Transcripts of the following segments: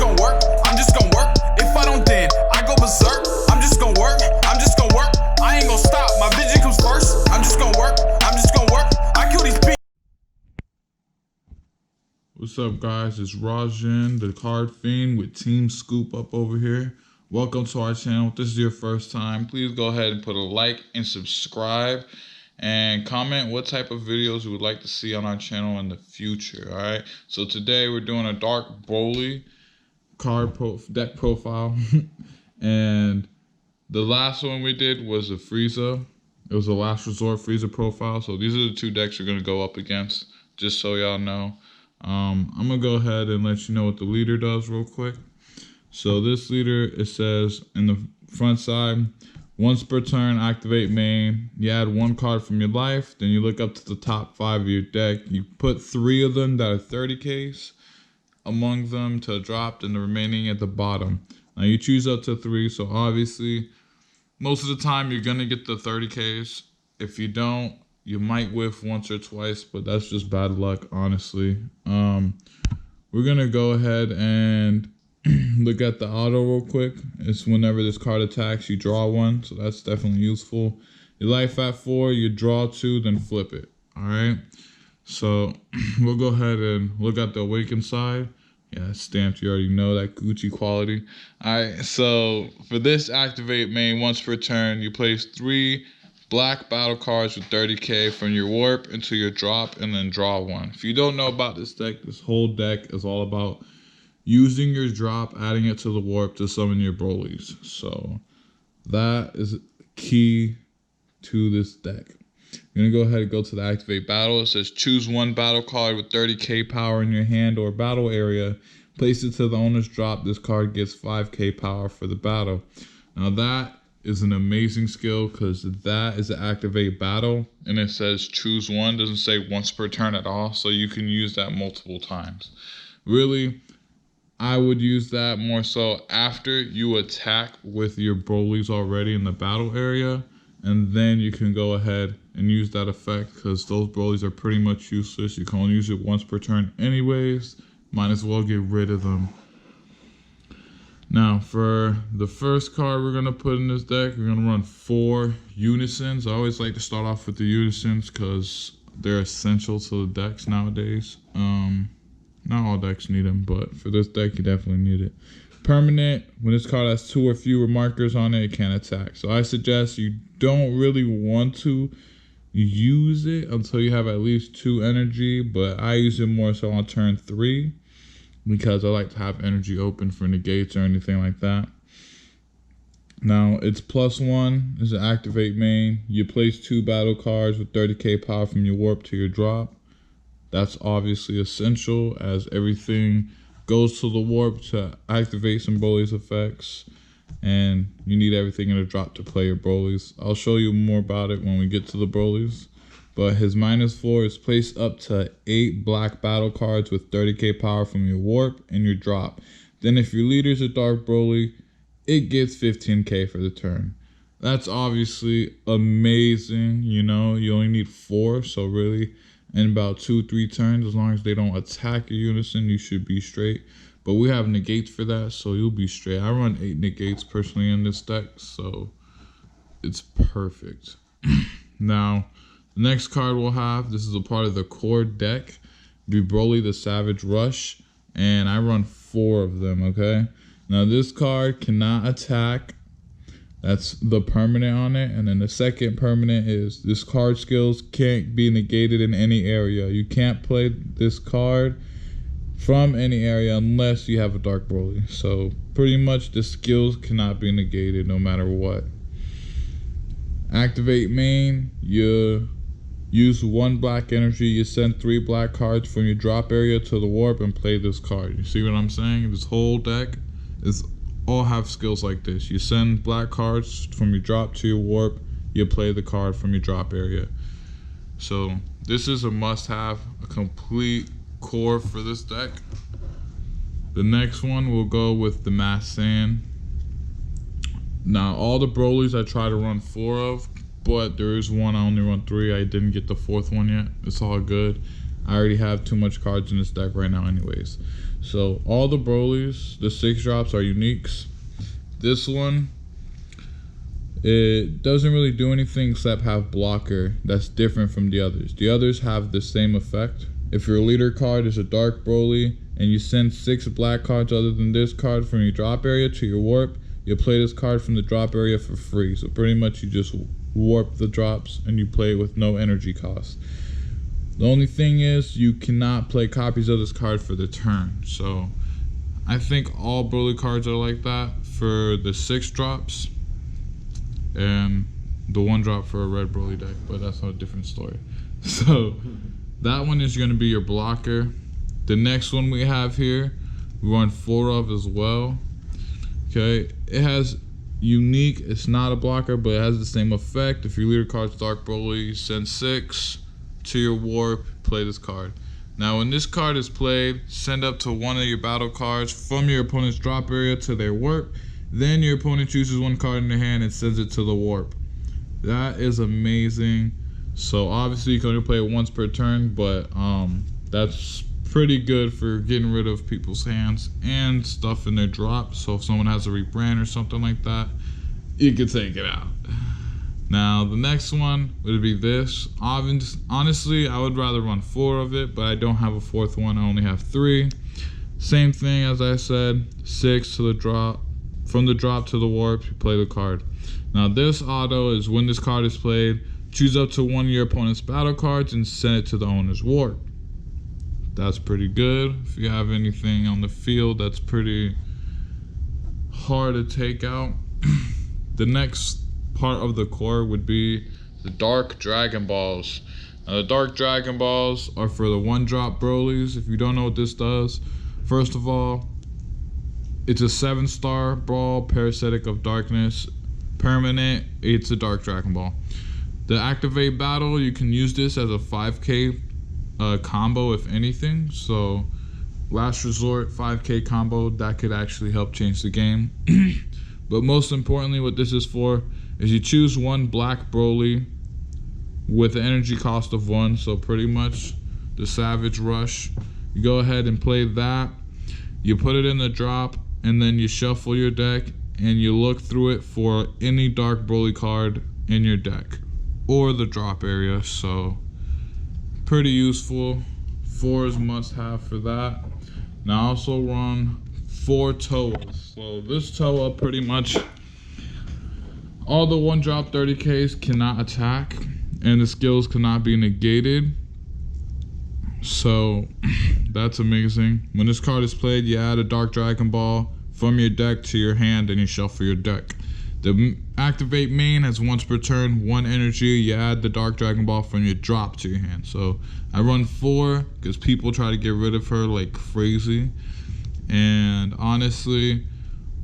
just gonna work, I'm just gonna work. If I don't then, I go berserk. I'm just gonna work, I'm just gonna work. I ain't gonna stop, my vision comes first. I'm just gonna work, I'm just gonna work. I kill these people. What's up, guys? It's Rajan, the Card Fiend with Team Scoop up over here. Welcome to our channel. If this is your first time, please go ahead and put a like and subscribe and comment what type of videos you would like to see on our channel in the future. All right, so today we're doing a Dark Broly deck profile and the last one we did was a Frieza. It was a last resort Frieza profile. So these are the two decks you're going to go up against, just so y'all know. I'm gonna go ahead and let you know what the leader does real quick. So this leader, it says in the front side, once per turn, activate main. You add one card from your life, then you look up to the top 5 of your deck. You put 3 of them that are 30Ks among them to drop, and the remaining at the bottom. Now you choose up to 3, so obviously most of the time you're gonna get the 30Ks. If you don't, you might whiff once or twice, but that's just bad luck, honestly. We're gonna go ahead and look at the auto real quick. It's whenever this card attacks, you draw 1, so that's definitely useful. Your life at 4, you draw 2, then flip it. All right. So we'll go ahead and look at the awakened side. Yeah, it's stamped. You already know that Gucci quality. All right. So for this activate main, once per turn, you place 3 black battle cards with 30K from your warp into your drop and then draw 1. If you don't know about this deck, this whole deck is all about using your drop, adding it to the warp to summon your Brolys. So that is key to this deck. You're going to go ahead and go to the activate battle. It says choose 1 battle card with 30K power in your hand or battle area. Place it to the owner's drop. This card gets 5K power for the battle. Now that is an amazing skill because that is an activate battle, and it says choose 1, doesn't say once per turn at all, so you can use that multiple times. Really, I would use that more so after you attack with your Brolys already in the battle area, and then you can go ahead and use that effect because those Brolys are pretty much useless. You can only use it once per turn anyways. Might as well get rid of them. Now, for the first card we're going to put in this deck, we're going to run 4 Unisons. I always like to start off with the Unisons because they're essential to the decks nowadays. Not all decks need them, but for this deck, you definitely need it. Permanent, when this card has 2 or fewer markers on it, it can't attack. So I suggest you don't really want to use it until you have at least 2 energy, but I use it more so on turn 3. Because I like to have energy open for negates or anything like that. Now, it's +1. It's an activate main. You place 2 battle cards with 30K power from your warp to your drop. That's obviously essential as everything goes to the warp to activate some Broly's effects. And you need everything in a drop to play your Brolys. I'll show you more about it when we get to the Brolys. But his -4 is placed up to 8 black battle cards with 30K power from your warp and your drop. Then if your leader's a Dark Broly, it gets 15K for the turn. That's obviously amazing. You know, you only need 4. So really, in about 2-3 turns, as long as they don't attack your Unison, you should be straight. But we have negates for that, so you'll be straight. I run 8 negates personally in this deck, so it's perfect. Now, the next card we'll have, this is a part of the core deck, be Broly the Savage Rush, and I run 4 of them, okay? Now this card cannot attack, that's the permanent on it, and then the second permanent is this card skills can't be negated in any area. You can't play this card from any area unless you have a Dark Broly. So pretty much the skills cannot be negated no matter what. Activate main, you use 1 black energy, you send 3 black cards from your drop area to the warp and play this card. You see what I'm saying? This whole deck is all have skills like this. You send black cards from your drop to your warp, you play the card from your drop area. So this is a must-have, a complete core for this deck. The next one will go with the Mass Sand. Now all the Brolys I try to run 4 of, but there is one I only run 3. I didn't get the 4th one yet. It's all good. I already have too much cards in this deck right now anyways. So all the Broly's, the 6 drops are uniques. This one, it doesn't really do anything except have blocker that's different from the others. The others have the same effect. If your leader card is a dark Broly and you send 6 black cards other than this card from your drop area to your warp, you play this card from the drop area for free. So pretty much you just warp the drops and you play with no energy cost. The only thing is you cannot play copies of this card for the turn. So I think all Broly cards are like that for the 6 drops and the 1 drop for a red Broly deck, but that's a different story. So that one is going to be your blocker. The next one we have here, we run 4 of as well. Okay, it has unique, it's not a blocker, but it has the same effect. If your leader card's dark Broly, you send 6 to your warp, play this card. Now when this card is played, send up to 1 of your battle cards from your opponent's drop area to their warp. Then your opponent chooses 1 card in their hand and sends it to the warp. That is amazing. So obviously you can only play it once per turn, but that's pretty good for getting rid of people's hands and stuff in their drop. So if someone has a rebrand or something like that, you can take it out. Now the next one would be this. Honestly, I would rather run 4 of it, but I don't have a 4th one. I only have 3. Same thing as I said, 6 to the drop. From the drop to the warp, you play the card. Now this auto is when this card is played, choose up to 1 of your opponent's battle cards and send it to the owner's warp. That's pretty good. If you have anything on the field that's pretty hard to take out. The next part of the core would be the Dark Dragon Balls. Now the Dark Dragon Balls are for the 1 drop Broly's. If you don't know what this does, first of all, it's a 7-star brawl, parasitic of darkness, permanent. It's a Dark Dragon Ball. The activate battle, you can use this as a 5k combo if anything. So last resort 5k combo, that could actually help change the game. But most importantly, what this is for is you choose 1 black Broly with an energy cost of 1, so pretty much the Savage Rush. You go ahead and play that, you put it in the drop, and then you shuffle your deck and you look through it for any dark Broly card in your deck or the drop area. So pretty useful. 4 is must have for that. Now I also run 4 Toas. So this Toa, pretty much all the 1 drop 30Ks cannot attack and the skills cannot be negated. So that's amazing. When this card is played, you add a Dark Dragon Ball from your deck to your hand and you shuffle your deck. The activate main has once per turn 1 energy. You add the Dark Dragon Ball from your drop to your hand. So I run 4 because people try to get rid of her like crazy. And honestly,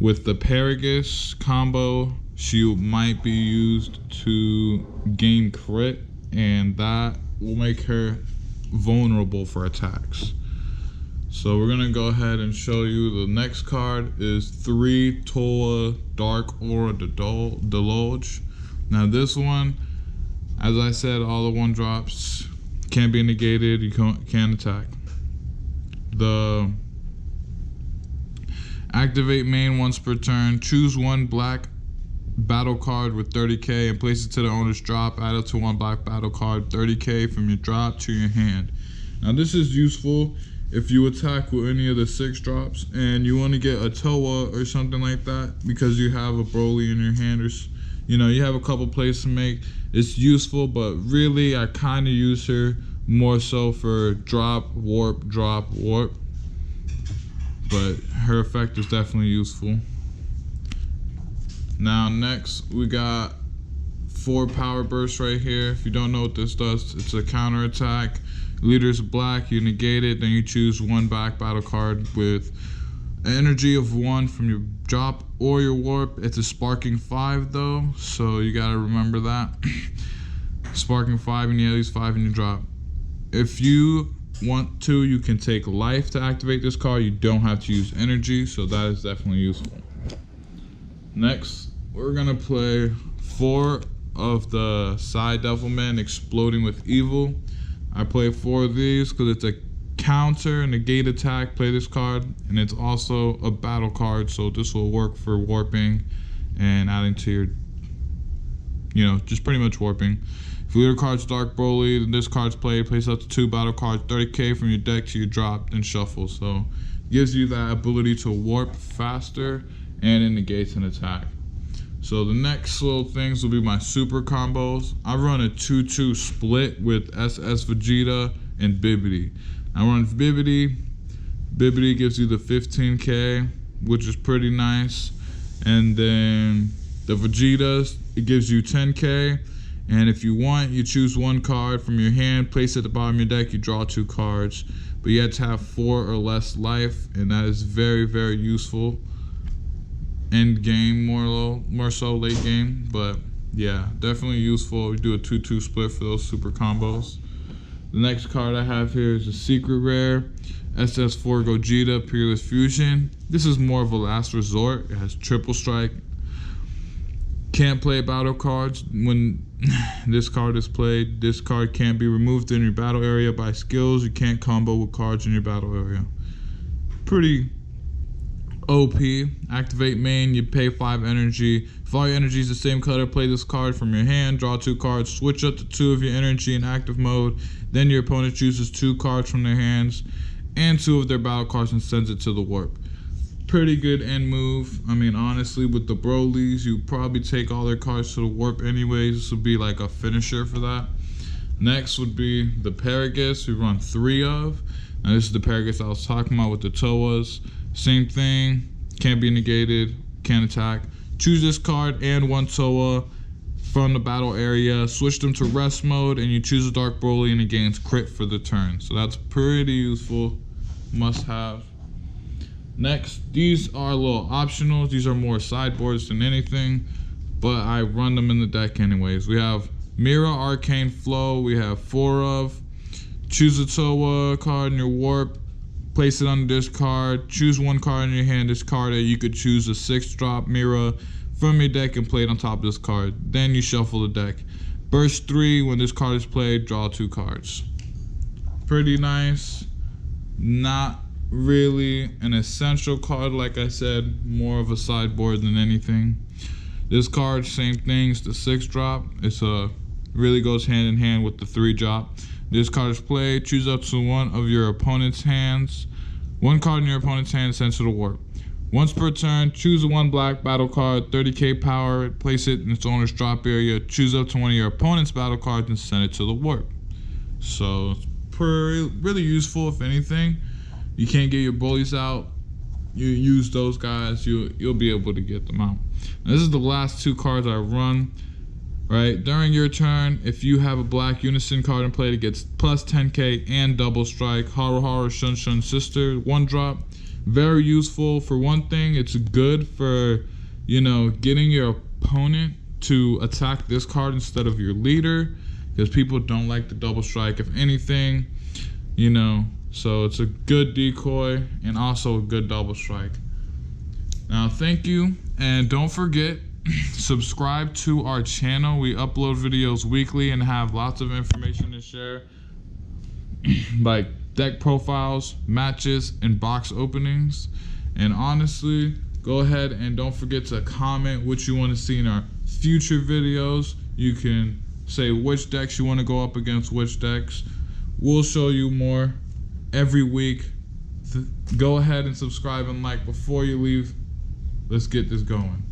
with the Paragus combo, she might be used to gain crit, and that will make her vulnerable for attacks. So we're gonna go ahead and show you the next card is 3 Toa Dark Aura Deluge. Now this one, as I said, all the 1 drops can't be negated, you can't attack. The activate main once per turn, choose 1 black battle card with 30k and place it to the owner's drop, add up to 1 black battle card, 30k from your drop to your hand. Now this is useful if you attack with any of the 6 drops and you want to get a Toa or something like that because you have a Broly in your hand, or you have a couple plays to make. It's useful, but really I kind of use her more so for drop, warp, but her effect is definitely useful. Now next we got 4 Powerbursts right here. If you don't know what this does, it's a counter attack. Leader's black, you negate it, then you choose 1 back battle card with an energy of 1 from your drop or your warp. It's a sparking 5 though, so you gotta remember that. Sparking 5 and you at least 5 in your drop. If you want to, you can take life to activate this card. You don't have to use energy, so that is definitely useful. Next, we're gonna play 4 of the Side Devilman exploding with evil. I play 4 of these because it's a counter and negate attack. Play this card, and it's also a battle card, so this will work for warping and adding to your, just pretty much warping. If your leader card's Dark Broly, then this card's played. Place up to 2 battle cards, 30k from your deck to your drop, then shuffle. So gives you that ability to warp faster, and it negates an attack. So the next little things will be my super combos. I run a 2-2 split with SS Vegeta and Bibbidi. I run Bibbidi. Bibbidi gives you the 15k, which is pretty nice. And then the Vegetas, it gives you 10k. And if you want, you choose 1 card from your hand, place it at the bottom of your deck, you draw 2 cards. But you have to have 4 or less life, and that is very, very useful. End game, more so late game. But yeah, definitely useful. We do a 2-2 split for those super combos. The next card I have here is a secret rare, SS4 Gogeta Peerless Fusion. This is more of a last resort. It has triple strike. Can't play battle cards when this card is played. This card can't be removed in your battle area by skills. You can't combo with cards in your battle area. Pretty OP. Activate main, you pay 5 energy. If all your energy is the same color, play this card from your hand, draw 2 cards, switch up to 2 of your energy in active mode. Then your opponent chooses 2 cards from their hands and 2 of their battle cards and sends it to the warp. Pretty good end move. I mean, honestly, with the Brolys, you probably take all their cards to the warp anyways. This would be like a finisher for that. Next would be the Paragus, we run 3 of. Now this is the Paragus I was talking about with the Toas. Same thing, can't be negated, can't attack. Choose this card and 1 Toa from the battle area, switch them to rest mode, and you choose a Dark Broly and it gains crit for the turn. So that's pretty useful, must have. Next, these are a little optionals. These are more sideboards than anything, but I run them in the deck anyways. We have Mira Arcane Flow, we have 4 of. Choose a Toa card in your warp, place it under this card, choose 1 card in your hand, discard it. You could choose a 6-drop Mira from your deck and play it on top of this card. Then you shuffle the deck. Burst 3, when this card is played, draw 2 cards. Pretty nice. Not really an essential card, like I said, more of a sideboard than anything. This card, same thing, it's the 6-drop. It's really goes hand in hand with the 3-drop. This card is played, choose up to 1 of your opponent's hands. 1 card in your opponent's hand is sent to the warp. Once per turn, choose a 1 black battle card, 30k power, place it in its owner's drop area, choose up to 1 of your opponent's battle cards and send it to the warp. So it's really useful. If anything, you can't get your bullies out, you use those guys, you'll be able to get them out. Now, this is the last 2 cards I run. Right, during your turn, if you have a black Unison card in play, it gets plus 10k and double strike. Haru Haru Shun Shun Sister, 1-drop. Very useful. For one thing, it's good for, getting your opponent to attack this card instead of your leader, because people don't like the double strike, if anything, so it's a good decoy and also a good double strike. Now, thank you, and don't forget, subscribe to our channel. We upload videos weekly and have lots of information to share, like deck profiles, matches, and box openings. And honestly, go ahead and don't forget to comment what you want to see in our future videos. You can say which decks you want to go up against which decks. We'll show you more every week. Go ahead and subscribe and like before you leave. Let's get this going.